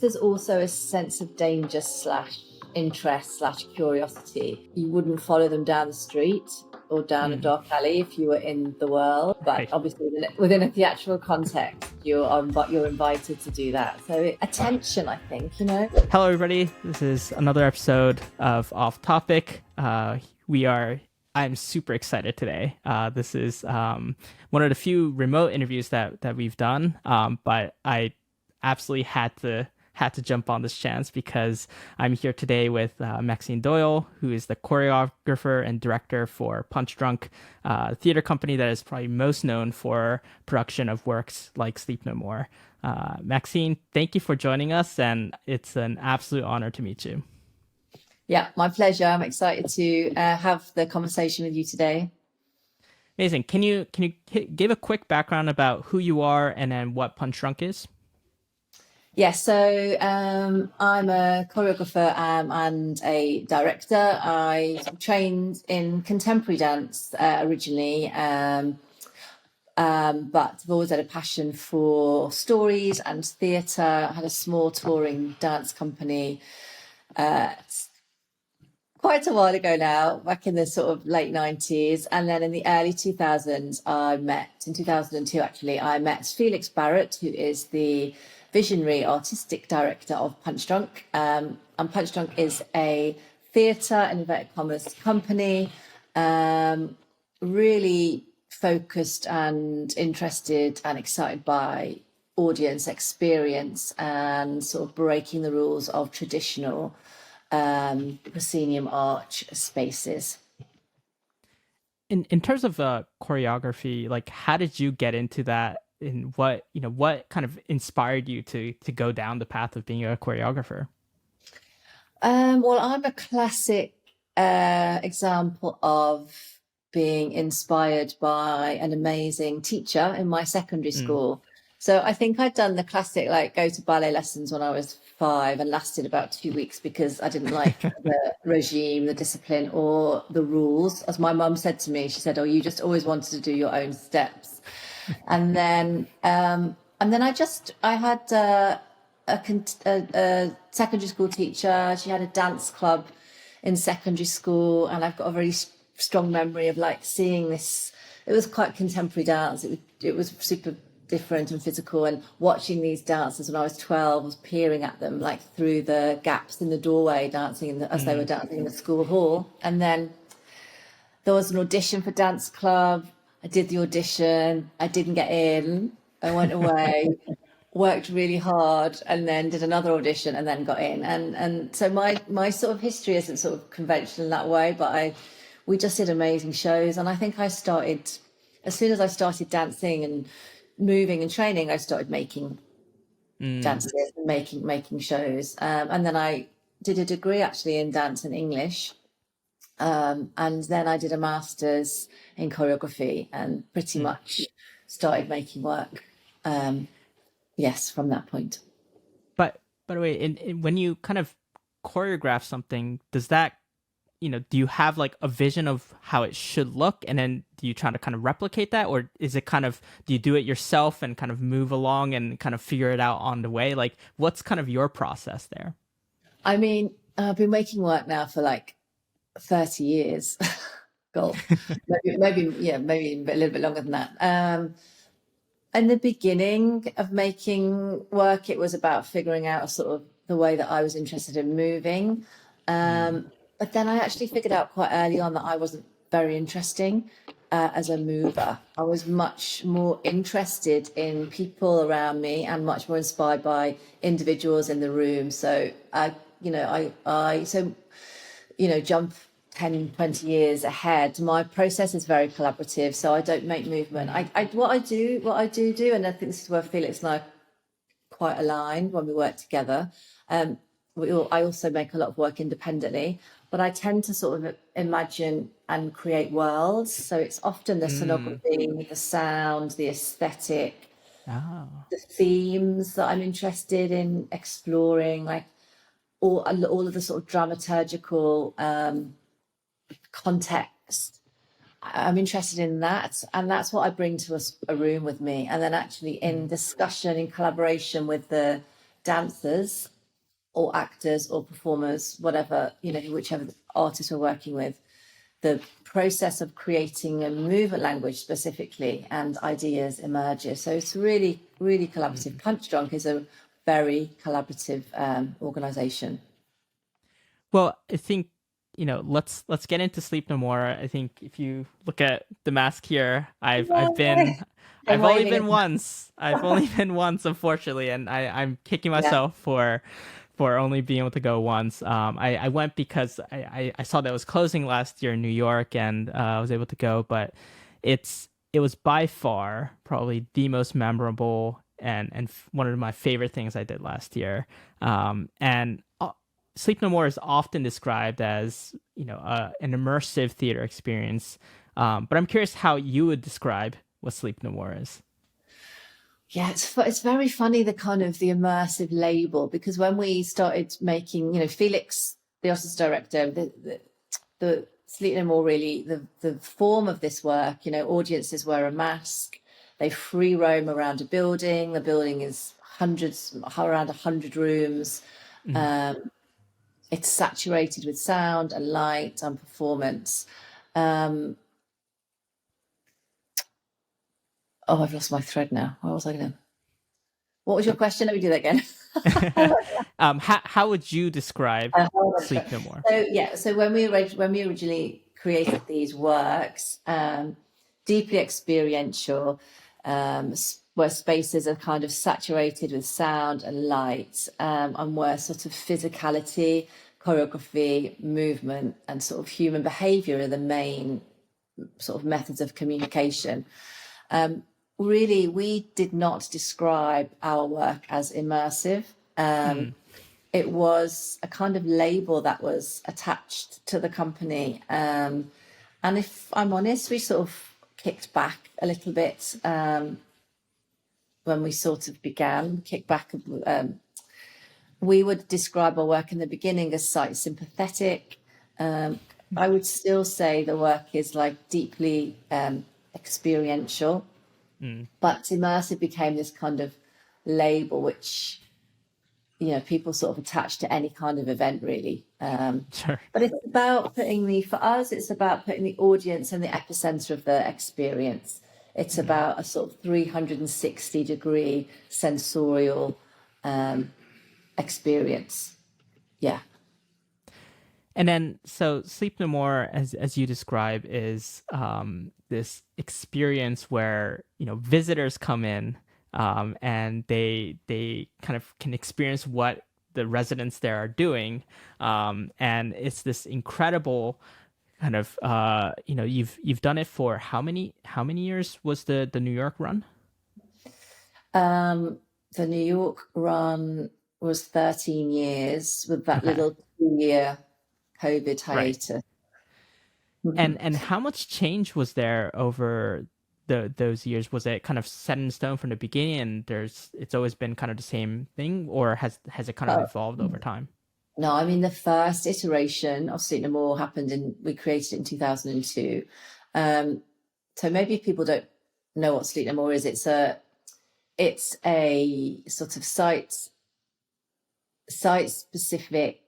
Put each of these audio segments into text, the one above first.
There's also a sense of danger slash interest slash curiosity. You wouldn't follow them down the street or down a dark alley if you were in the world, but Right. obviously within a theatrical context, you're invited to do that. So attention, I think, Hello, everybody. This is another episode of Off Topic. I'm super excited today. This is one of the few remote interviews that we've done, but I absolutely had to jump on this chance because I'm here today with Maxine Doyle, who is the choreographer and director for Punchdrunk, a theater company that is probably most known for production of works like Sleep No More. Maxine, thank you for joining us, and it's an absolute honor to meet you. Yeah, my pleasure. I'm excited to have the conversation with you today. Amazing. Can you give a quick background about who you are and then what Punchdrunk is? Yeah, so I'm a choreographer and a director. I trained in contemporary dance originally, but I've always had a passion for stories and theatre. I had a small touring dance company quite a while ago now, back in the sort of late 90s. And then in the early 2000s, in 2002 actually, I met Felix Barrett, who is the visionary artistic director of Punchdrunk. And Punchdrunk is a theatre, in inverted commas, company, really focused and interested and excited by audience experience and sort of breaking the rules of traditional proscenium arch spaces. In terms of choreography, like how did you get into that? And what kind of inspired you to go down the path of being a choreographer? Well, I'm a classic example of being inspired by an amazing teacher in my secondary school. So I think I'd done the classic, like, go to ballet lessons when I was 5 and lasted about 2 weeks because I didn't like the regime, the discipline, or the rules. As my mum said to me, she said, "Oh, you just always wanted to do your own steps." And then I had a secondary school teacher. She had a dance club in secondary school, and I've got a very strong memory of like seeing this. It was quite contemporary dance. It was super different and physical, and watching these dancers when I was 12, I was peering at them like through the gaps in the doorway, dancing as they were dancing in the school hall. And then there was an audition for dance club. I did the audition. I didn't get in. I went away, worked really hard, and then did another audition and then got in. And so my sort of history isn't sort of conventional in that way, but we just did amazing shows. And I think I started, as soon as I started dancing and moving and training, I started making dances and making shows. And then I did a degree actually in dance and English. And then I did a master's in choreography and pretty much started making work. Yes, from that point. But by the way, when you kind of choreograph something, does that, do you have like a vision of how it should look, and then do you try to kind of replicate that, or is it kind of, do you do it yourself and kind of move along and kind of figure it out on the way? Like, what's kind of your process there? I mean, I've been making work now for like 30 years. God, maybe a little bit longer than that. In the beginning of making work, it was about figuring out sort of the way that I was interested in moving. But then I actually figured out quite early on that I wasn't very interesting as a mover. I was much more interested in people around me and much more inspired by individuals in the room. So jump 10, 20 years ahead. My process is very collaborative, so I don't make movement. What I do, and I think this is where Felix and I are quite aligned when we work together. I also make a lot of work independently, but I tend to sort of imagine and create worlds. So it's often the scenography, the sound, the aesthetic, the themes that I'm interested in exploring, like all of the sort of dramaturgical context. I'm interested in that, and that's what I bring to a room with me. And then actually in discussion, in collaboration with the dancers or actors or performers, whatever, whichever artist we're working with, the process of creating a movement language specifically and ideas emerges. So it's really, really collaborative. Punchdrunk is a very collaborative organization. Well, I think, let's get into Sleep No More. I think if you look at the mask here, I've only been once. I've only been once, unfortunately, and I'm kicking myself for only being able to go once. I went because I saw that it was closing last year in New York, and I was able to go. But it was by far probably the most memorable and one of my favorite things I did last year. And Sleep No More is often described as an immersive theater experience. But I'm curious how you would describe what Sleep No More is. Yeah, it's very funny, the kind of the immersive label, because when we started making, Felix, the artist director, the Sleep No More, really, the form of this work, audiences wear a mask, they free roam around a building. The building is around 100 rooms. It's saturated with sound and light and performance. I've lost my thread now. What was your question? Let me do that again. How would you describe Sleep No More? So when we originally created these works, deeply experiential, where spaces are kind of saturated with sound and light, and where sort of physicality, choreography, movement, and sort of human behavior are the main sort of methods of communication. Really, we did not describe our work as immersive. It was a kind of label that was attached to the company. And if I'm honest, we sort of kicked back a little bit when we sort of began. We would describe our work in the beginning as site sympathetic. I would still say the work is like deeply experiential. But immersive became this kind of label which, people sort of attach to any kind of event, really. Sure. But it's about for us, it's about putting the audience in the epicenter of the experience. It's about a sort of 360-degree sensorial experience. Yeah. And then, so Sleep No More, as you describe, is this experience where visitors come in and they kind of can experience what the residents there are doing, and it's this incredible kind of you've done it for how many years was the New York run? The New York run was 13 years with that little 2-year COVID hiatus. Right. And how much change was there over those years? Was it kind of set in stone from the beginning, and it's always been kind of the same thing, or has it kind of evolved over time? No, I mean, the first iteration of Sleep No More we created it in 2002. So maybe people don't know what Sleep No More is. It's a sort of site-specific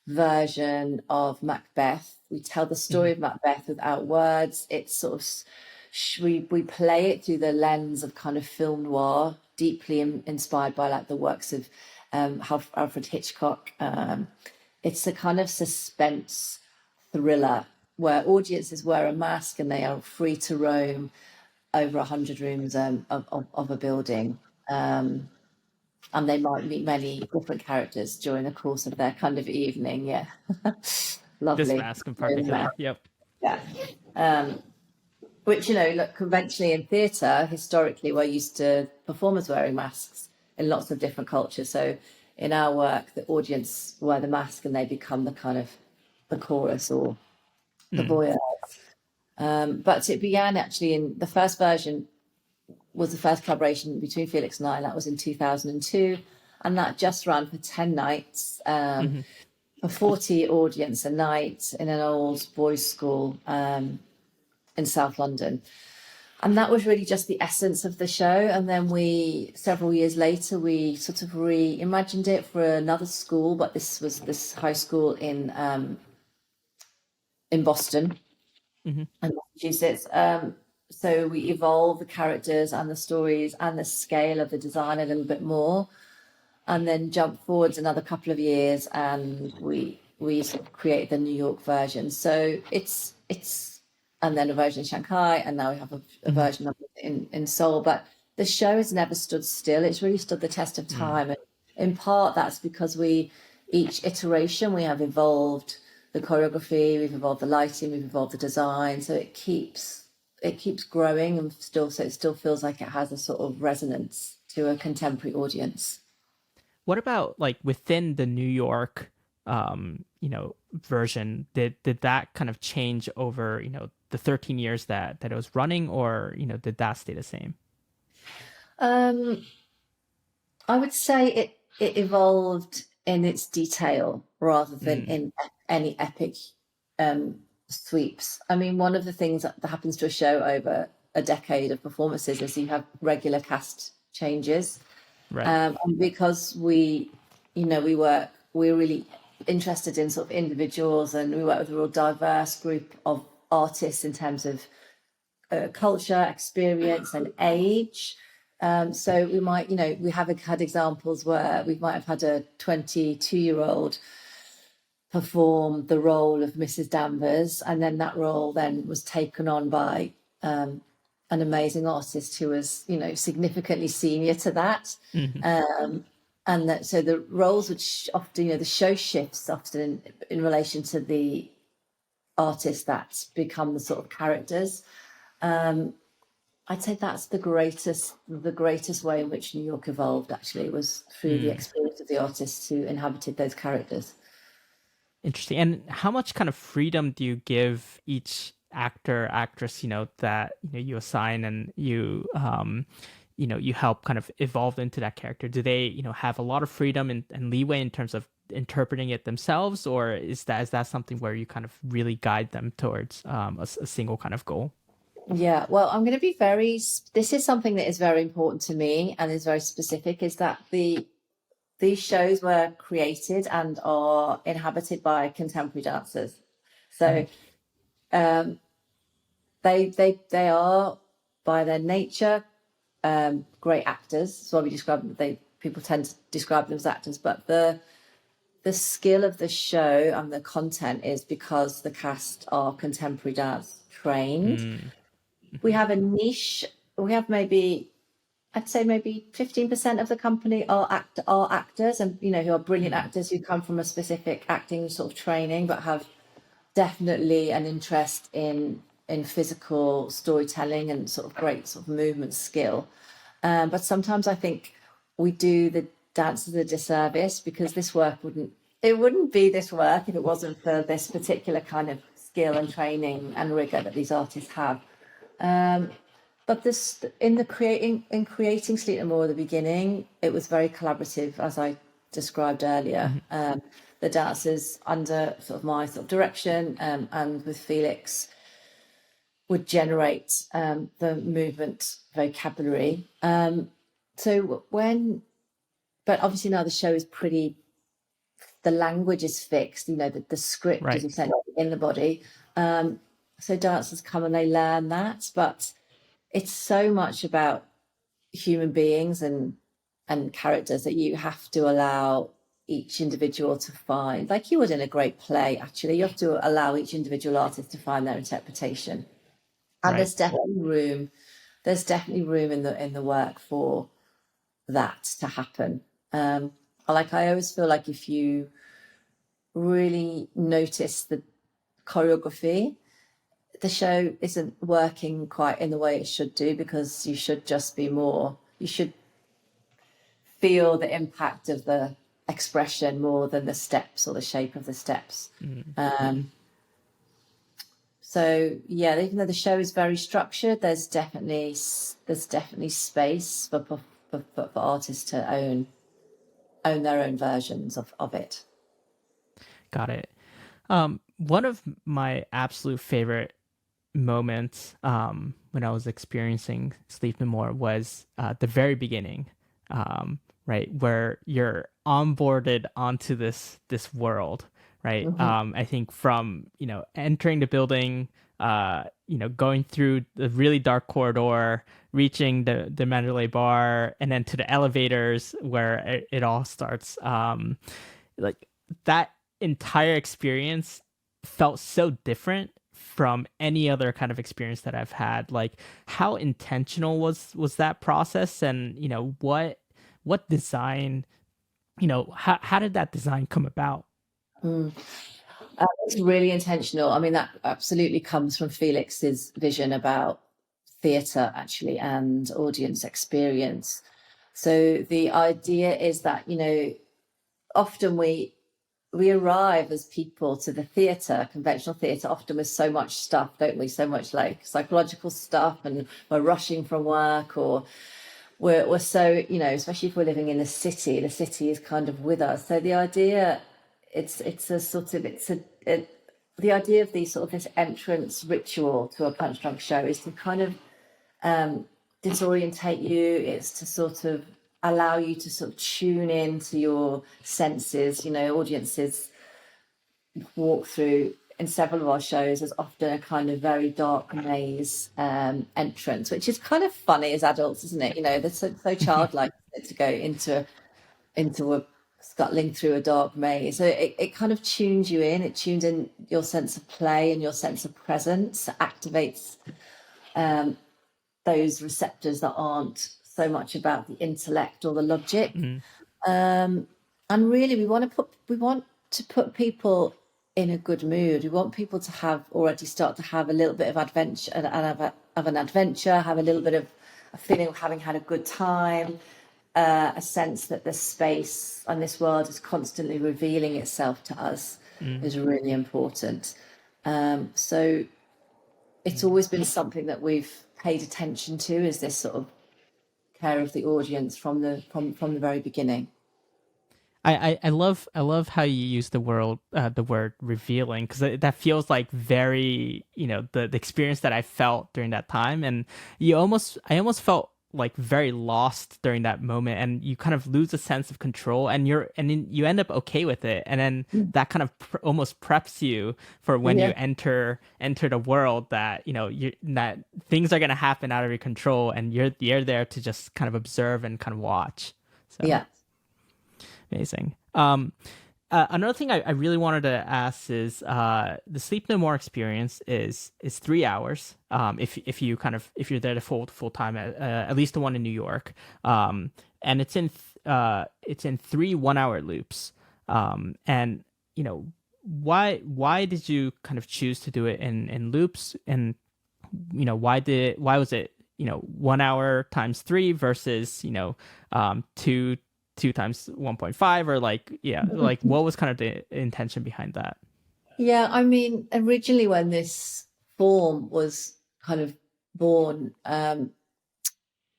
version of Macbeth. We tell the story of Macbeth without words. It's sort of we play it through the lens of kind of film noir, deeply inspired by like the works of Alfred Hitchcock. It's a kind of suspense thriller where audiences wear a mask and they are free to roam over 100 rooms of a building. And they might meet many different characters during the course of their kind of evening. Yeah. Lovely. This mask in particular. Yep. Yeah. Which, look, conventionally in theatre, historically, we're used to performers wearing masks in lots of different cultures. So in our work, the audience wear the mask and they become the kind of the chorus or the voyeurs. But it began actually in the first version was the first collaboration between Felix and I. That was in 2002. And that just ran for 10 nights, for 40 audience a night in an old boys' school in South London. And that was really just the essence of the show. And then several years later, we sort of reimagined it for another school, but this was this high school in Boston and Massachusetts. So we evolved the characters and the stories and the scale of the design a little bit more, and then jumped forwards another couple of years, and we sort of created the New York version. So it's and then a version in Shanghai, and now we have a version of it in Seoul. But the show has never stood still. It's really stood the test of time. And in part, that's because each iteration, we have evolved the choreography, we've evolved the lighting, we've evolved the design. So it keeps growing, and so it still feels like it has a sort of resonance to a contemporary audience. What about like within the New York, version? Did that kind of change over, the 13 years that it was running, or, did that stay the same? I would say it evolved in its detail rather than in any epic sweeps. I mean, one of the things that happens to a show over a decade of performances is you have regular cast changes. Right. And because we're really interested in sort of individuals, and we work with a real diverse group of artists in terms of culture, experience, and age. So we might, we have had examples where we might have had a 22-year-old perform the role of Mrs. Danvers, and then that role then was taken on by an amazing artist who was, significantly senior to that. And that, so the roles would often, the show shifts often in relation to the artists that become the sort of characters. I'd say that's the greatest way in which New York evolved, actually, was through the experience of the artists who inhabited those characters. Interesting. And how much kind of freedom do you give each actor, actress, that, you assign, and you help kind of evolve into that character? Do they, have a lot of freedom and leeway in terms of interpreting it themselves, or is that something where you kind of really guide them towards a single kind of goal? Yeah, well, I'm going to be this is something that is very important to me and is very specific, is that these shows were created and are inhabited by contemporary dancers. So they are, by their nature, great actors. That's why we describe them. People tend to describe them as actors, but the skill of the show and the content is because the cast are contemporary dance trained. We have a niche. We have I'd say maybe 15% of the company are actors, and who are brilliant actors who come from a specific acting sort of training, but have definitely an interest in physical storytelling and sort of great sort of movement skill. But sometimes I think we do the dancers a disservice, because this work wouldn't be this work if it wasn't for this particular kind of skill and training and rigor that these artists have. But in creating Sleep No More at the beginning, it was very collaborative, as I described earlier. The dancers, under sort of my sort of direction, and with Felix, would generate the movement vocabulary. But obviously now the show is the language is fixed, the script is essentially in the body. So dancers come and they learn that, but it's so much about human beings and characters that you have to allow each individual to find, like you would in a great play, actually. You have to allow each individual artist to find their interpretation. And there's definitely room in the work for that to happen. I always feel like if you really notice the choreography, the show isn't working quite in the way it should do, because you should feel the impact of the expression more than the steps or the shape of the steps. So yeah, even though the show is very structured, there's definitely space for artists to own their own versions of it. Got it. One of my absolute favorite moment when I was experiencing Sleep No More was the very beginning, right, where you're onboarded onto this world, right? I think from entering the building, going through the really dark corridor, reaching the Mandalay bar, and then to the elevators where it all starts. Like that entire experience felt so different from any other kind of experience that I've had. Like, how intentional was that process, and what design, how did that design come about? It's really intentional. I mean, that absolutely comes from Felix's vision about theatre, actually, and audience experience. So the idea is that, often we arrive as people to the theatre, conventional theatre, often with so much stuff, don't we? So much like psychological stuff, and we're rushing from work, or we're so, especially if we're living in the city is kind of with us. So the idea, the idea of this entrance ritual to a Punchdrunk show is to kind of disorientate you. It's to sort of allow you to sort of tune in to your senses. Audiences walk through in several of our shows. There's often a kind of very dark maze entrance, which is kind of funny as adults, isn't it? They're so childlike to go into a scuttling through a dark maze. So it kind of tunes you in. It tunes in your sense of play and your sense of presence. It activates those receptors that aren't so much about the intellect or the logic. And really, we want to put people in a good mood. We want people to start to have a little bit of adventure, have a little bit of a feeling of having had a good time. A sense that the space and this world is constantly revealing itself to us is really important. So it's always been something that we've paid attention to, is this sort of care of the audience from the very beginning. I love how you use the word revealing, because that feels like very the experience that I felt during that time, and I almost felt like very lost during that moment, and you kind of lose a sense of control, and then you end up okay with it, and then that kind of almost preps you for when you enter the world that that things are going to happen out of your control, and you're there to just kind of observe and kind of watch. So Yeah. Amazing. Another thing I really wanted to ask is the Sleep No More experience is 3 hours. If you're there the full time, at least the one in New York, and it's in 3 1-hour loops. And why did you kind of choose to do it in loops, and why was it 1 hour times 3 versus two times 1.5, or like what was kind of the intention behind that? Yeah, I mean, originally when this form was kind of born,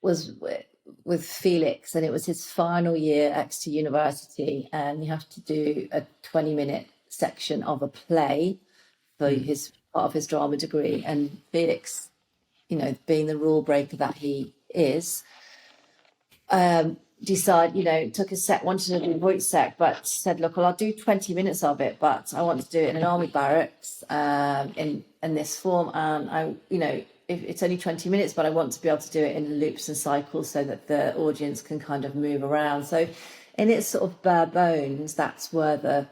was with Felix, and it was his final year at Exeter University, and you have to do a 20-minute section of a play for his part of his drama degree. And Felix, being the rule breaker that he is, wanted to do voice sec, but said, look, well, I'll do 20 minutes of it, but I want to do it in an army barracks in this form. And it's only 20 minutes, but I want to be able to do it in loops and cycles so that the audience can kind of move around. So in its sort of bare bones, that's where the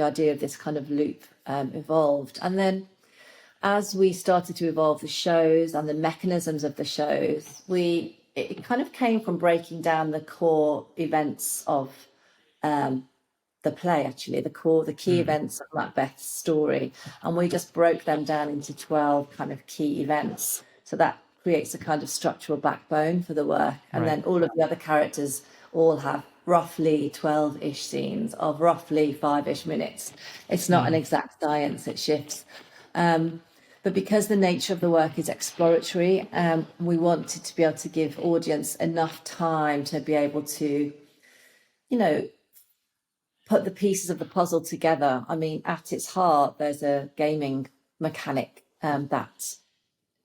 idea of this kind of loop evolved. And then as we started to evolve the shows and the mechanisms of the shows, it kind of came from breaking down the core events of the play, actually, the key events of Macbeth's story. And we just broke them down into 12 kind of key events. So that creates a kind of structural backbone for the work. And then all of the other characters all have roughly 12-ish scenes of roughly 5-ish minutes. It's not an exact science, it shifts. But because the nature of the work is exploratory, we wanted to be able to give audience enough time to be able to, put the pieces of the puzzle together. I mean, at its heart, there's a gaming mechanic that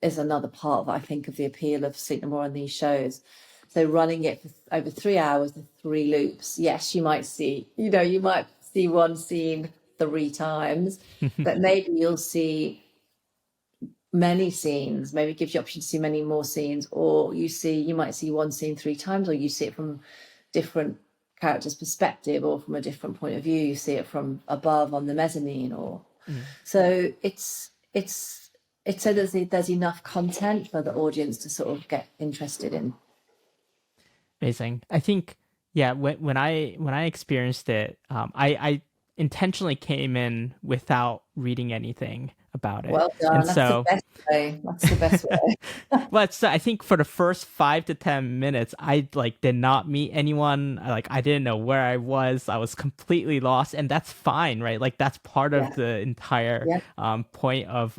is another part, I think, of the appeal of Sleep No More on these shows. So running it for over 3 hours, the 3 loops. Yes, you might see one scene 3 times, but maybe you'll see many scenes. Maybe it gives you option to see many more scenes, or you might see one scene 3 times, or you see it from different characters' perspective, or from a different point of view. You see it from above on the mezzanine, or so it's so there's enough content for the audience to sort of get interested in. Amazing. I think, yeah, when I experienced it, I intentionally came in without reading anything about it. Well done. And That's so, the best way. That's the best way. but so I think for the first 5 to 10 minutes, I did not meet anyone. I didn't know where I was. I was completely lost, and that's fine, right? Like that's part of the entire point of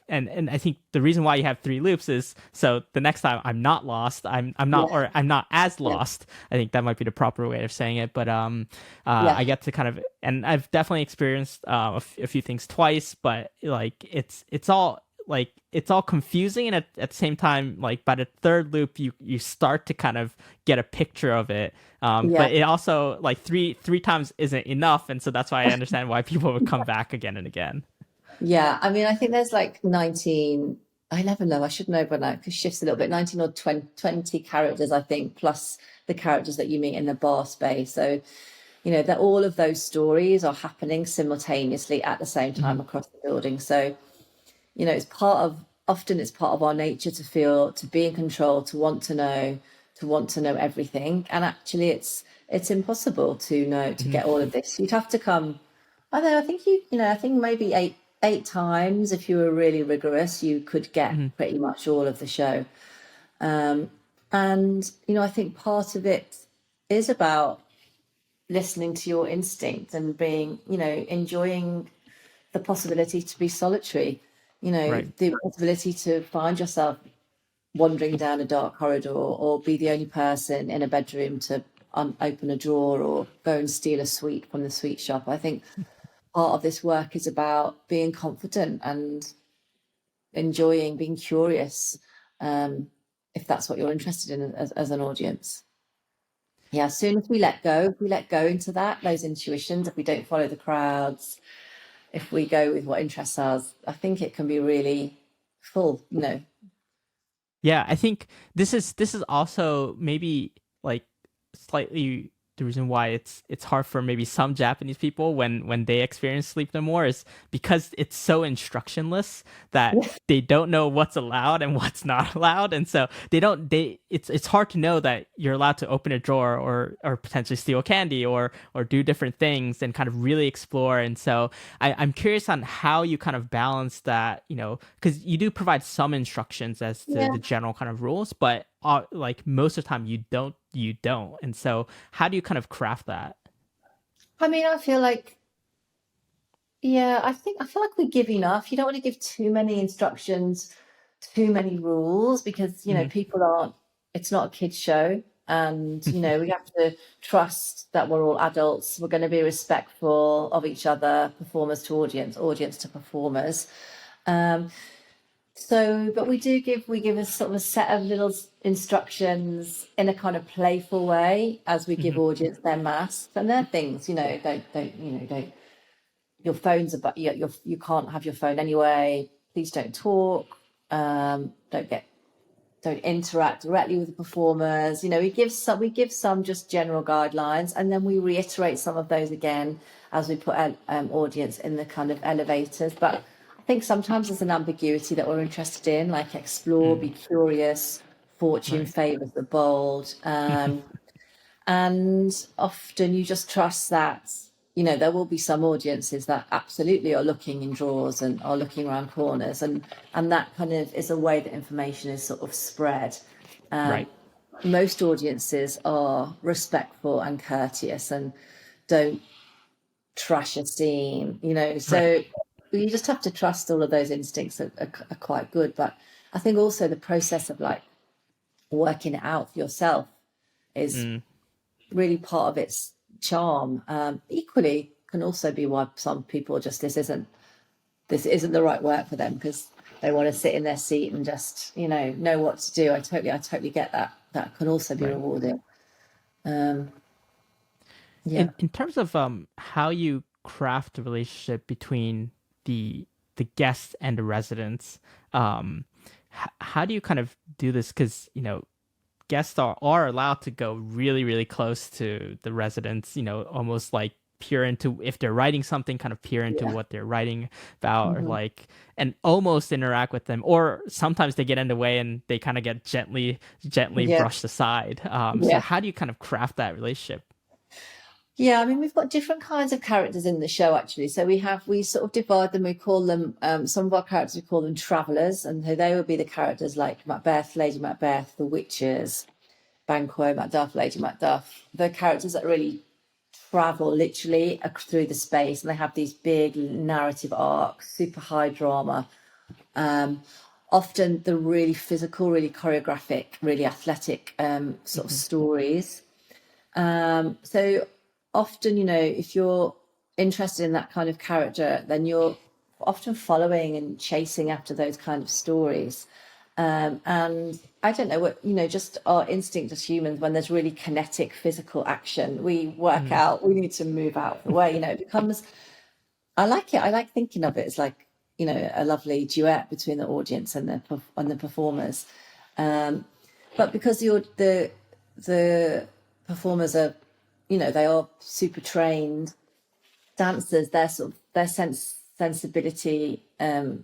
and I think the reason why you have 3 loops is so the next time I'm not lost. I'm not or I'm not as lost. I think that might be the proper way of saying it. But I get to kind of, and I've definitely experienced a few things twice, but it's all confusing, and at the same time, by the 3rd loop you start to kind of get a picture of it, but it also three times isn't enough, and so that's why I understand why people would come back again and again. I mean, I think there's 19, I never know, I should know by now because it shifts a little bit, 19 or 20 characters, I think, plus the characters that you meet in the bar space. So that all of those stories are happening simultaneously at the same time across the building. So it's part of our nature to be in control, to want to know everything. And actually it's impossible to get all of this. You'd have to come, I don't know, I think maybe eight times, if you were really rigorous, you could get pretty much all of the show. And I think part of it is about listening to your instinct and being, enjoying the possibility to be solitary. The possibility to find yourself wandering down a dark corridor, or be the only person in a bedroom to open a drawer or go and steal a sweet from the sweet shop. I think part of this work is about being confident and enjoying, being curious, if that's what you're interested in as an audience. As soon as we let go into those intuitions, if we don't follow the crowds, if we go with what interests us, I think it can be really full, Yeah, I think this is also maybe slightly the reason why it's hard for maybe some Japanese people when they experience Sleep No More is because it's so instructionless that they don't know what's allowed and what's not allowed, and so it's hard to know that you're allowed to open a drawer or potentially steal candy or do different things and kind of really explore. And so I'm curious on how you kind of balance that, because you do provide some instructions as to the general kind of rules, but most of the time you don't, and so how do you kind of craft that? I mean, I feel like we give enough. You don't want to give too many instructions, too many rules, because people aren't, it's not a kids show, and we have to trust that we're all adults. We're going to be respectful of each other, performers to audience to performers. But we give a sort of a set of little instructions in a kind of playful way as we give audience their masks, and they're things, don't your phones are, you can't have your phone anyway. Please don't talk. Don't interact directly with the performers. We give some just general guidelines, and then we reiterate some of those again as we put audience in the kind of elevators. But I think sometimes there's an ambiguity that we're interested in, like explore, be curious, fortune favors the bold. And often you just trust that, there will be some audiences that absolutely are looking in drawers and are looking around corners. And that kind of is a way that information is sort of spread. Most audiences are respectful and courteous and don't trash a scene, so you just have to trust all of those instincts are quite good. But I think also the process of working it out for yourself is really part of its charm. Equally can also be why some people just this isn't the right work for them, because they want to sit in their seat and just, know what to do. I totally get that. That can also be rewarding. Yeah. In terms of how you craft the relationship between the guests and the residents, how do you kind of do this? Because guests are allowed to go really, really close to the residents, almost like peer into, if they're writing something, kind of peer into what they're writing about, or like, and almost interact with them. Or sometimes they get in the way and they kind of get gently brushed aside. So how do you kind of craft that relationship? Yeah, I mean, we've got different kinds of characters in the show, actually. So we sort of divide them. We call them, some of our characters, we call them travelers. And so they would be the characters like Macbeth, Lady Macbeth, the witches, Banquo, Macduff, Lady Macduff. The characters that really travel literally through the space, and they have these big narrative arcs, super high drama. Often the really physical, really choreographic, really athletic sort of stories. So often, if you're interested in that kind of character, then you're often following and chasing after those kind of stories. And I don't know what, just our instinct as humans, when there's really kinetic physical action, we work out, we need to move out of the way. It becomes, I like it. I like thinking of it as like, a lovely duet between the audience and the performers. But because the performers are, they are super trained dancers, their sensibility, their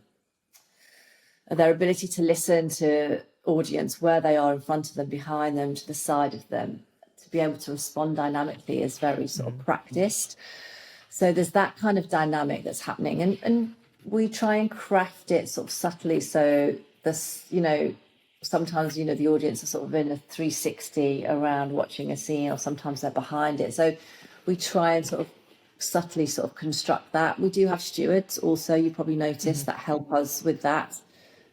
ability to listen to audience where they are, in front of them, behind them, to the side of them, to be able to respond dynamically is very sort of practiced. So there's that kind of dynamic that's happening, and we try and craft it sort of subtly. So this, sometimes, the audience are sort of in a 360 around watching a scene, or sometimes they're behind it. So we try and sort of subtly sort of construct that. We do have stewards also, you probably noticed, that help us with that,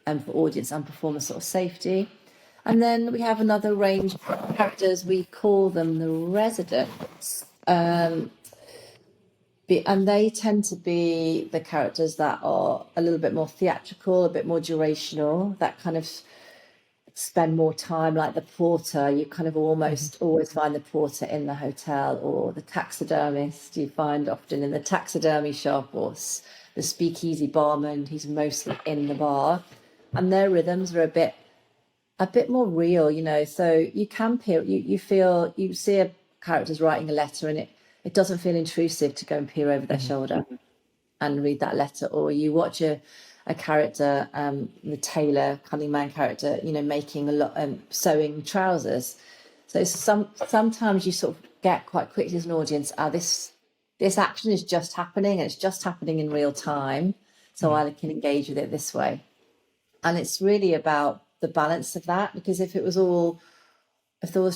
and for audience and performer sort of safety. And then we have another range of characters, we call them the residents. And they tend to be the characters that are a little bit more theatrical, a bit more durational, that kind of spend more time, like the porter. You kind of almost always find the porter in the hotel, or the taxidermist you find often in the taxidermy shop, or the speakeasy barman, he's mostly in the bar. And their rhythms are a bit more real, so you can you see a character's writing a letter, and it doesn't feel intrusive to go and peer over their shoulder and read that letter. Or you watch a character, the tailor, cunning man character, making a lot, sewing trousers. So sometimes you sort of get quite quickly as an audience, this action is just happening, and it's just happening in real time, so I can engage with it this way. And it's really about the balance of that, because if there was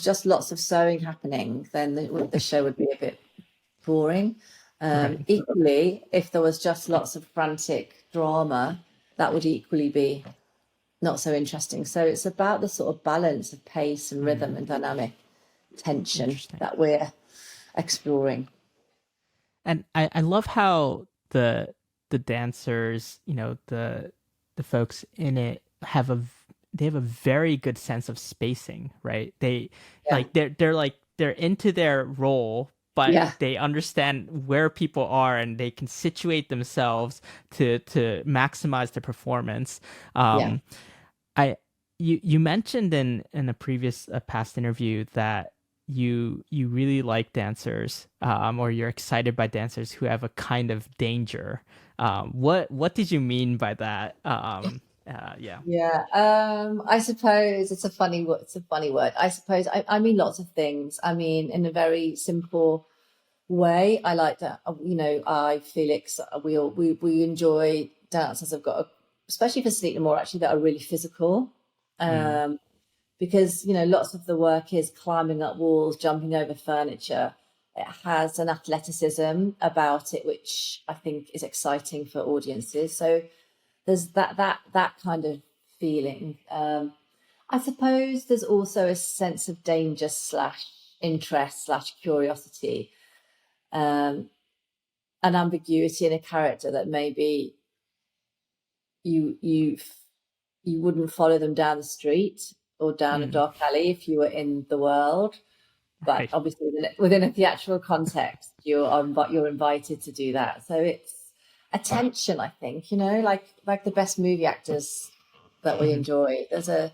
just lots of sewing happening, then the show would be a bit boring. Equally, if there was just lots of frantic drama, that would equally be not so interesting. So it's about the sort of balance of pace and rhythm and dynamic tension that we're exploring. And I love how the dancers, the folks in it have a very good sense of spacing, right? They're into their role, but they understand where people are, and they can situate themselves to maximize their performance. You mentioned in a previous past interview that you really like dancers, or you're excited by dancers who have a kind of danger. What did you mean by that? I suppose it's a funny word. I suppose I mean lots of things. I mean, in a very simple way, I like that. I, Felix, we enjoy dancers. I've got, especially for Sleep No More, actually, that are really physical. Because lots of the work is climbing up walls, jumping over furniture. It has an athleticism about it, which I think is exciting for audiences. So there's that kind of feeling. I suppose there's also a sense of danger / interest / curiosity, an ambiguity in a character that maybe you wouldn't follow them down the street or down a dark alley if you were in the world. But Right. obviously within a theatrical context, you're invited to do that. So it's attention, I think, like the best movie actors that we enjoy. There's a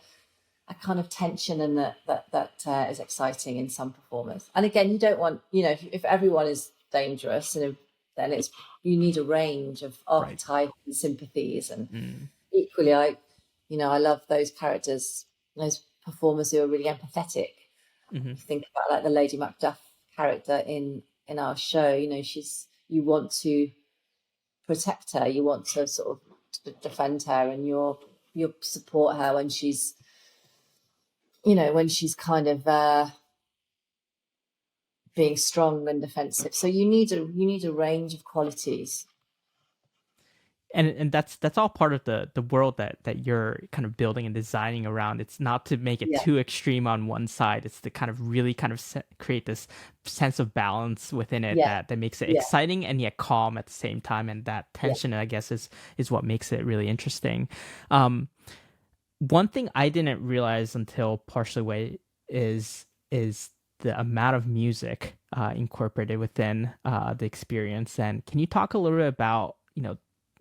kind of tension in that is exciting in some performers. And again, you don't want, if everyone is dangerous, then you need a range of archetypes and sympathies. And equally, I love those characters, those performers who are really empathetic. You think about like the Lady Macduff character in our show, you want to protect her, you want to sort of defend her, and you support her when she's kind of being strong and defensive. So you need a range of qualities. And that's all part of the world that you're kind of building and designing around. It's not to make it too extreme on one side. It's to kind of really kind of create this sense of balance within it that makes it exciting and yet calm at the same time. And that tension, I guess, is what makes it really interesting. One thing I didn't realize until Partially Away is the amount of music incorporated within the experience. And can you talk a little bit about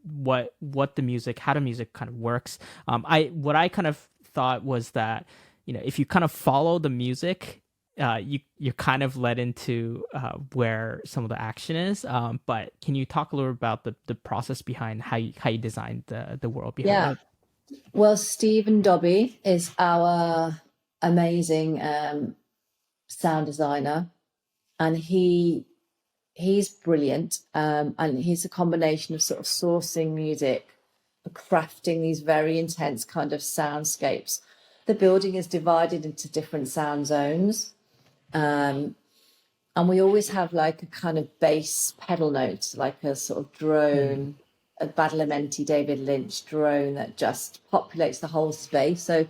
what the music, how the music kind of works? What I kind of thought was that if you kind of follow the music, you're kind of led into where some of the action is. But can you talk a little about the process behind how you designed the world behind it? Well, Stephen Dobby is our amazing sound designer, and he's brilliant, and he's a combination of sort of sourcing music, crafting these very intense kind of soundscapes. The building is divided into different sound zones, and we always have like a kind of bass pedal note, like a sort of drone, a Badalamenti David Lynch drone that just populates the whole space. So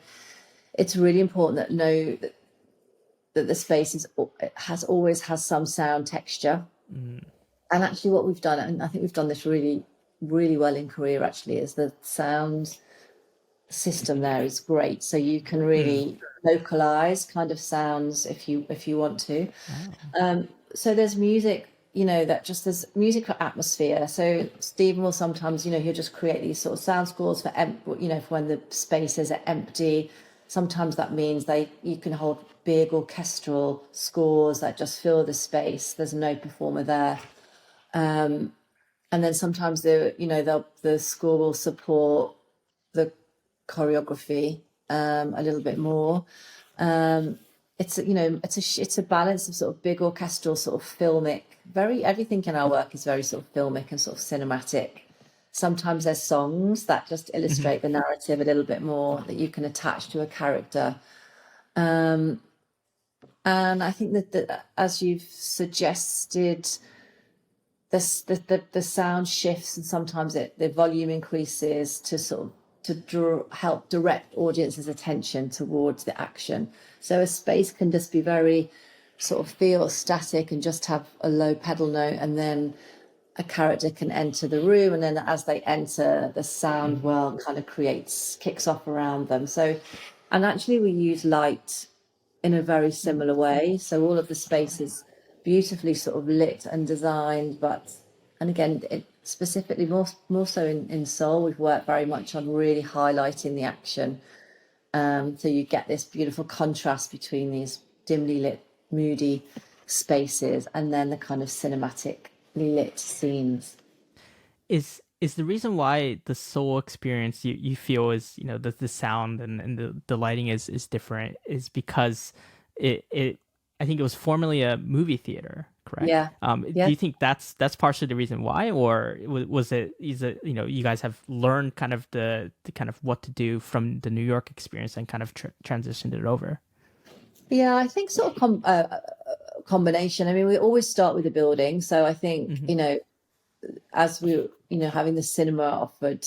it's really important that the space always has some sound texture. And actually what we've done, and I think we've done this really, really well in Korea actually, is the sound system there is great. So you can really localize kind of sounds if you want to. So there's music, there's music for atmosphere. So Stephen will sometimes, he'll just create these sort of sound scores for when the spaces are empty. Sometimes that means you can hold big orchestral scores that just fill the space. There's no performer there. And then sometimes the score will support the choreography a little bit more. It's a balance of sort of big orchestral, sort of filmic. Everything in our work is very sort of filmic and sort of cinematic. Sometimes there's songs that just illustrate the narrative a little bit more, that you can attach to a character. And I think that as you've suggested, the sound shifts, and sometimes the volume increases to help direct audience's attention towards the action. So a space can just be very sort of feel static and just have a low pedal note, and then a character can enter the room, and then as they enter, the sound world kind of kicks off around them. So, and actually we use light in a very similar way. So all of the space is beautifully sort of lit and designed, and again, specifically more so in Seoul, we've worked very much on really highlighting the action. So you get this beautiful contrast between these dimly lit, moody spaces and then the kind of cinematic lit scenes. Is the reason why the Seoul experience you feel is the sound and the lighting is different is because it I think it was formerly a movie theater, correct? Yeah. Do you think that's partially the reason why, or is it you guys have learned kind of the kind of what to do from the New York experience and kind of transitioned it over? Yeah, I think sort of combination. I mean, we always start with the building. So I think, as we, having the cinema offered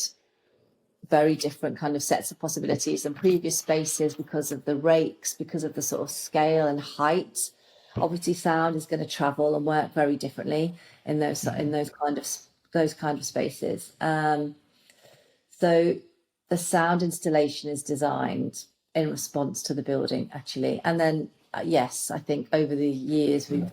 very different kind of sets of possibilities than previous spaces because of the rakes, because of the sort of scale and height. Obviously, sound is going to travel and work very differently in those kind of spaces. So the sound installation is designed in response to the building, actually. And then, yes, I think over the years we've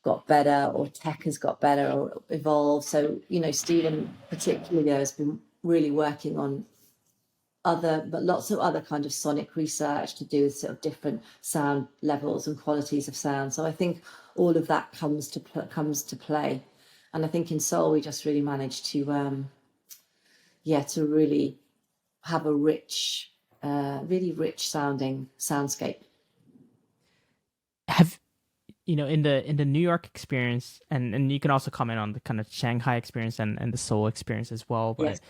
got better, or tech has got better or evolved. So, Stephen particularly has been really working on lots of other kind of sonic research to do with sort of different sound levels and qualities of sound. So I think all of that comes to play. And I think in Seoul, we just really managed to, to really have a really rich sounding soundscape. Have in the New York experience, and you can also comment on the kind of Shanghai experience and the Seoul experience as well. But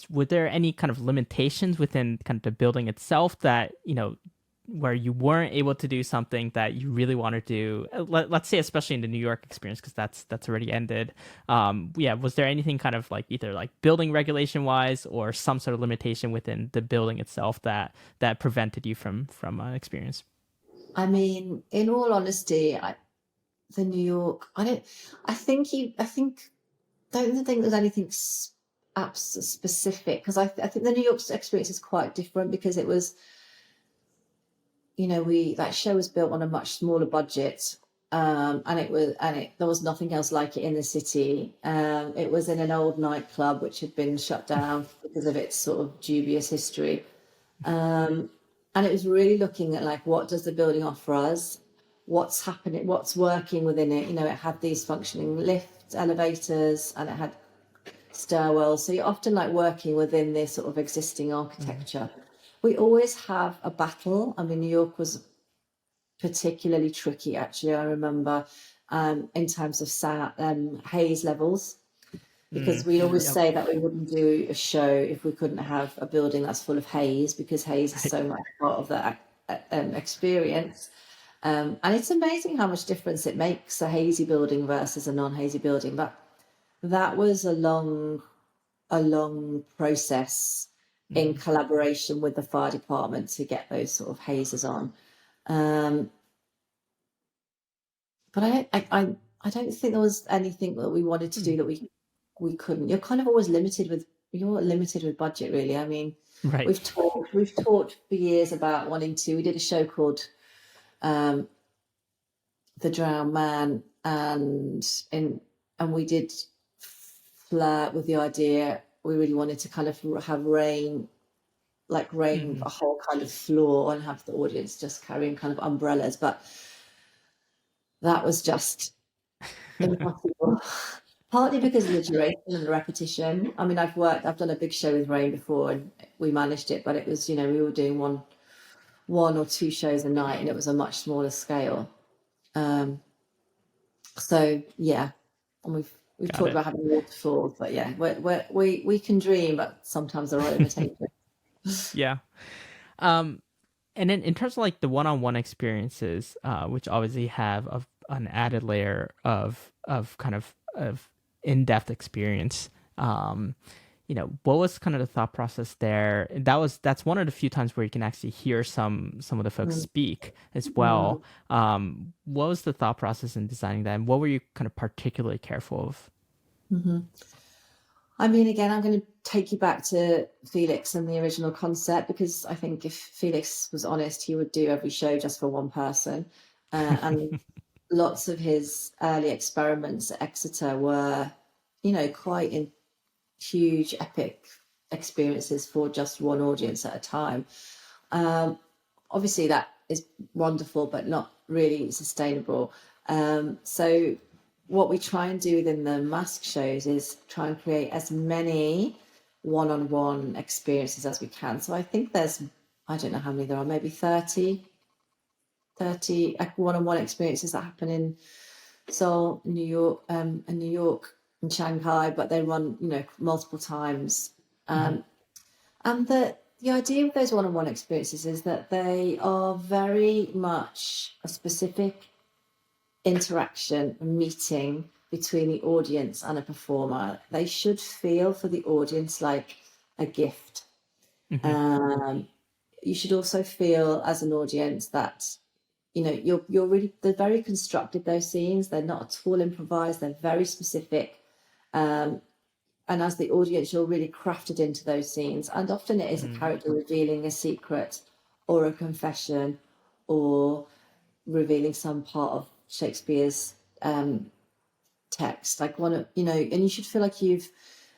were there any kind of limitations within kind of the building itself that where you weren't able to do something that you really want to do? Let's say, especially in the New York experience, because that's already ended. Was there anything kind of like either like building regulation wise or some sort of limitation within the building itself that prevented you from experience? I mean, in all honesty, the New York, don't think there's anything specific, because I think the New York experience is quite different, because it was, that show was built on a much smaller budget, and there was nothing else like it in the city. It was in an old nightclub which had been shut down because of its sort of dubious history. And it was really looking at like, what does the building offer us? What's happening? What's working within it? It had these functioning lifts, elevators, and it had stairwells. So you're often like working within this sort of existing architecture. We always have a battle. I mean, New York was particularly tricky, actually. I remember in terms of haze levels, because we always say that we wouldn't do a show if we couldn't have a building that's full of haze, because haze is so much part of that experience. And it's amazing how much difference it makes, a hazy building versus a non-hazy building. But that was a long process in collaboration with the fire department to get those sort of hazes on. But I don't think there was anything that we wanted to do that we couldn't. You're kind of always limited with budget, really. I mean, right. We've talked for years about wanting to. We did a show called The Drowned Man, and we did flirt with the idea. We really wanted to kind of have rain a whole kind of floor, and have the audience just carrying kind of umbrellas, but that was just impossible. Partly because of the duration and the repetition. I mean, I've done a big show with rain before, and we managed it, but it was, we were doing one or two shows a night, and it was a much smaller scale. So yeah, and we've talked about having waterfalls, but yeah, we can dream, but sometimes there are limitations. Yeah. And then in terms of like the one-on-one experiences, which obviously have an added layer of kind of in-depth experience, what was kind of the thought process there? That's one of the few times where you can actually hear some of the folks speak as well. What was the thought process in designing that, and what were you kind of particularly careful of? I mean, again, I'm going to take you back to Felix and the original concept, because I think if Felix was honest, he would do every show just for one person. And lots of his early experiments at Exeter were, quite huge, epic experiences for just one audience at a time. Obviously, that is wonderful, but not really sustainable. So what we try and do within the mask shows is try and create as many one-on-one experiences as we can. So I think there's, I don't know how many there are, maybe 30 one-on-one experiences that happen in Seoul, New York, and Shanghai, but they run, multiple times. And the idea of those one-on-one experiences is that they are very much a specific interaction, meeting between the audience and a performer. They should feel for the audience like a gift. You should also feel as an audience that they're very constructed, those scenes. They're not at all improvised. They're very specific. And and as the audience, you're really crafted into those scenes. And often it is a character revealing a secret or a confession or revealing some part of Shakespeare's text, like one of, you know, and you should feel like you've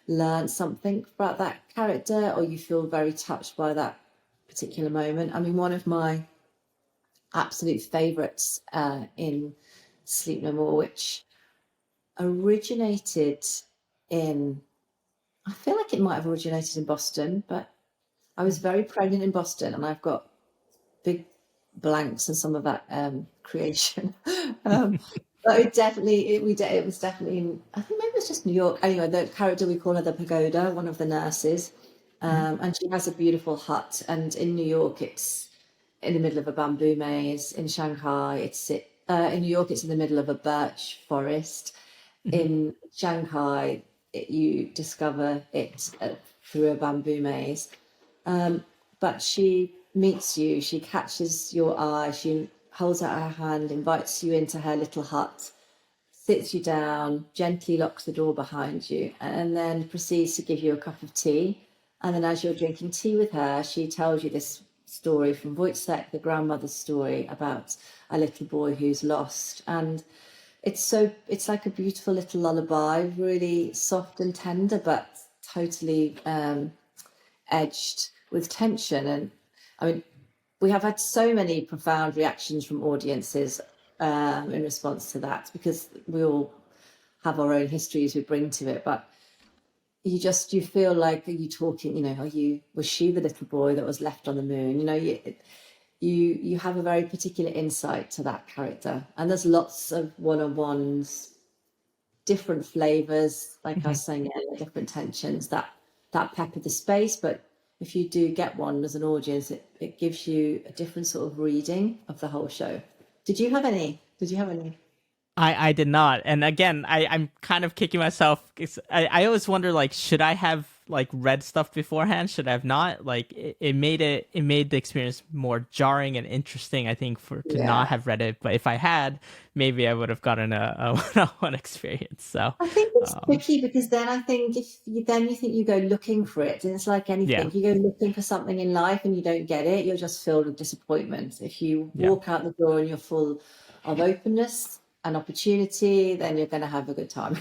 learned something about that character, or you feel very touched by that particular moment. I mean, one of my absolute favorites in Sleep No More, which originated in, I feel like it might have originated in Boston, but I was very pregnant in Boston, and I've got big blanks in some of that creation. But it was definitely in, I think maybe it was just New York. Anyway, the character, we call her the Pagoda, one of the nurses, and she has a beautiful hut. And in New York, it's in the middle of a bamboo maze. In Shanghai, in New York, it's in the middle of a birch forest. In Shanghai, you discover it through a bamboo maze. But she meets you, she catches your eye, she holds out her hand, invites you into her little hut, sits you down, gently locks the door behind you, and then proceeds to give you a cup of tea. And then as you're drinking tea with her, she tells you this story from Wojciech, the grandmother's story about a little boy who's lost. And it's like a beautiful little lullaby, really soft and tender, but totally edged with tension. And I mean, we have had so many profound reactions from audiences in response to that, because we all have our own histories we bring to it. But you feel like, are you talking, you know, was she the little boy that was left on the moon? You know, you have a very particular insight to that character. And there's lots of one-on-ones, different flavors, like I was saying earlier, different tensions that pepper the space. But if you do get one as an audience, it gives you a different sort of reading of the whole show. Did you have any? I did not. And again, I'm kind of kicking myself. I always wonder, like, should I have like read stuff beforehand? Should I have not? Like, it made the experience more jarring and interesting, I think, to not have read it. But if I had, maybe I would have gotten a one-on-one experience. So I think it's tricky, because then I think if you think you go looking for it, and it's like anything, you go looking for something in life and you don't get it, you're just filled with disappointment. If you walk out the door and you're full of openness and opportunity, then you're going to have a good time.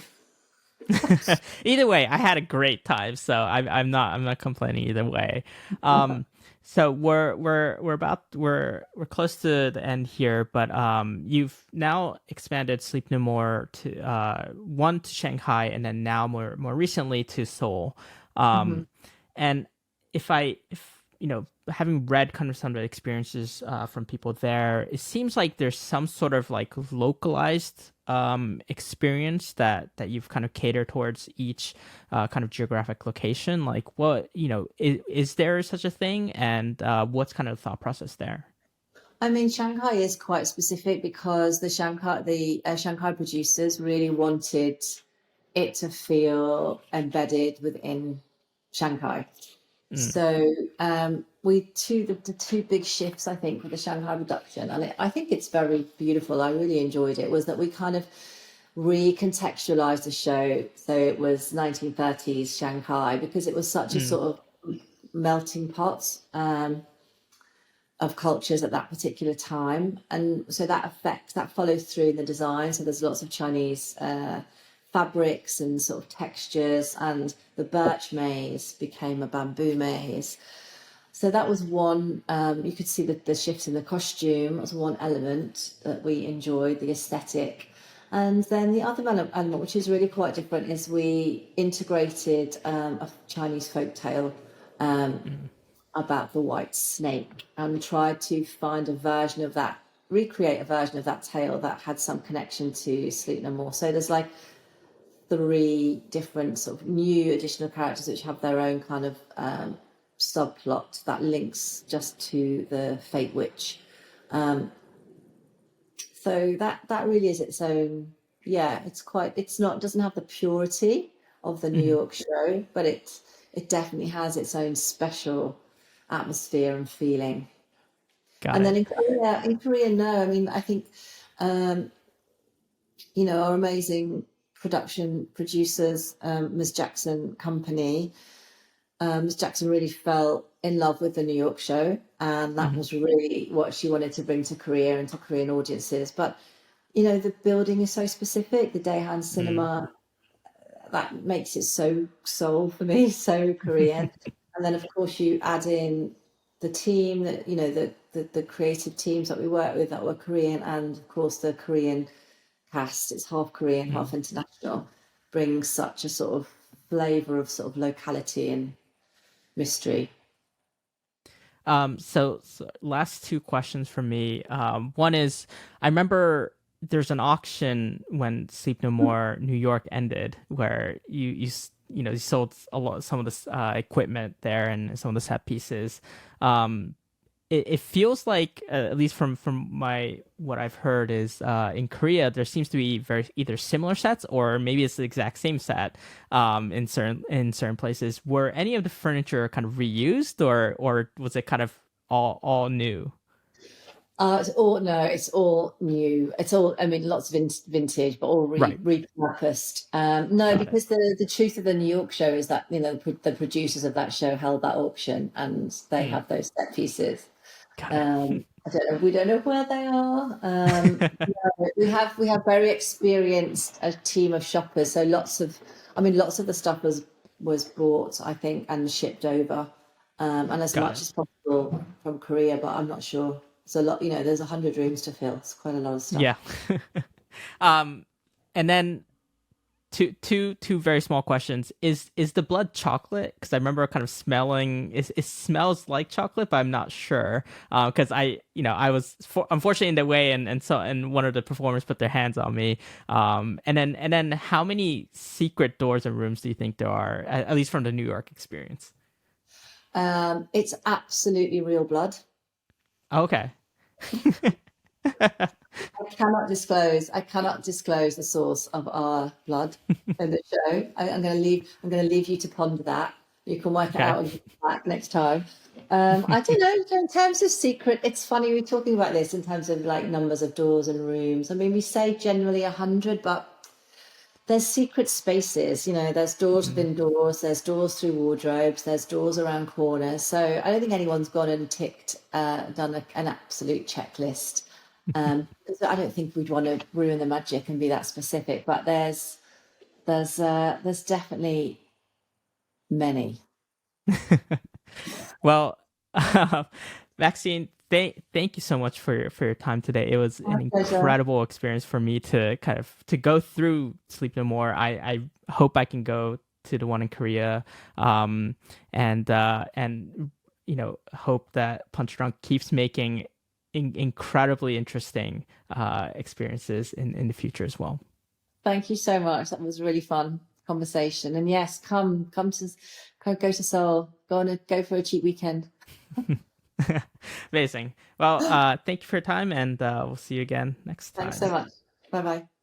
Either way, I had a great time, so I'm not complaining either way. So we're close to the end here, but you've now expanded Sleep No More to one to Shanghai, and then now more recently to Seoul. And if you know, having read kind of some of the experiences from people there, it seems like there's some sort of like localized experience that you've kind of catered towards each kind of geographic location. Like, what, you know, is there such a thing, and what's kind of the thought process there? I mean, Shanghai is quite specific, because the Shanghai producers really wanted it to feel embedded within Shanghai. So the two big shifts, I think, with the Shanghai production, and I think it's very beautiful, I really enjoyed it, was that we kind of recontextualized the show. So it was 1930s Shanghai, because it was such a sort of melting pot of cultures at that particular time. And so that follows through in the design. So there's lots of Chinese fabrics and sort of textures, and the birch maze became a bamboo maze. So that was one, you could see the shift in the costume. That was one element that we enjoyed, the aesthetic. And then the other element, which is really quite different, is we integrated a Chinese folktale about the white snake, and tried to find recreate a version of that tale that had some connection to Sleep No More. So there's like 3 different sort of new additional characters which have their own kind of subplot that links just to the fate witch. So that really is its own. Doesn't have the purity of the New York show, but it definitely has its own special atmosphere and feeling. Got it. Then in Korea, no, I mean, I think you know, our amazing production producers, Ms. Jackson Company. Ms. Jackson really fell in love with the New York show, and that was really what she wanted to bring to Korea and to Korean audiences. But the building is so specific, the Daehan Cinema, that makes it so Seoul for me, so Korean. And then of course you add in the team that the creative teams that we work with that were Korean, and of course the Korean cast, it's half Korean, half international, brings such a sort of flavor of sort of locality and mystery. So last two questions from me. One is, I remember there's an auction when Sleep No More New York ended, where you sold some of the equipment there and some of the set pieces. It feels like, at least from what I've heard, is in Korea there seems to be either similar sets, or maybe it's the exact same set in certain places. Were any of the furniture kind of reused, or was it kind of all new? It's all new. It's all, I mean, lots of vintage, but all repurposed. No, because the truth of the New York show is that the producers of that show held that auction, and they have those set pieces. I don't know. We don't know where they are. We have very experienced a team of shoppers. So lots of the stuff was bought, I think, and shipped over, and as much as possible from Korea. But I'm not sure. It's a lot. There's 100 rooms to fill. It's quite a lot of stuff. Yeah. And then two very small questions. Is the blood chocolate? Because I remember kind of smelling. It smells like chocolate, but I'm not sure. Because I was unfortunately in the way, and one of the performers put their hands on me. And then how many secret doors and rooms do you think there are, at least from the New York experience? It's absolutely real blood. Okay. I cannot disclose the source of our blood in the show. I'm going to leave you to ponder that. You can work it out and come back next time. I don't know. In terms of secret, it's funny we're talking about this in terms of like numbers of doors and rooms. I mean, we say generally 100, but there's secret spaces. There's doors within doors. There's doors through wardrobes. There's doors around corners. So I don't think anyone's gone and done an absolute checklist. I don't think we'd want to ruin the magic and be that specific. But there's definitely many. Well, Maxine, thank you so much for your time today. It was an incredible experience for me to go through Sleep No More. I hope I can go to the one in Korea, and hope that Punchdrunk keeps making incredibly interesting experiences in the future as well. Thank you so much. That was a really fun conversation. And yes, go to Seoul. Go for a cheap weekend. Amazing. Well, thank you for your time, and we'll see you again next time. Thanks so much. Bye-bye.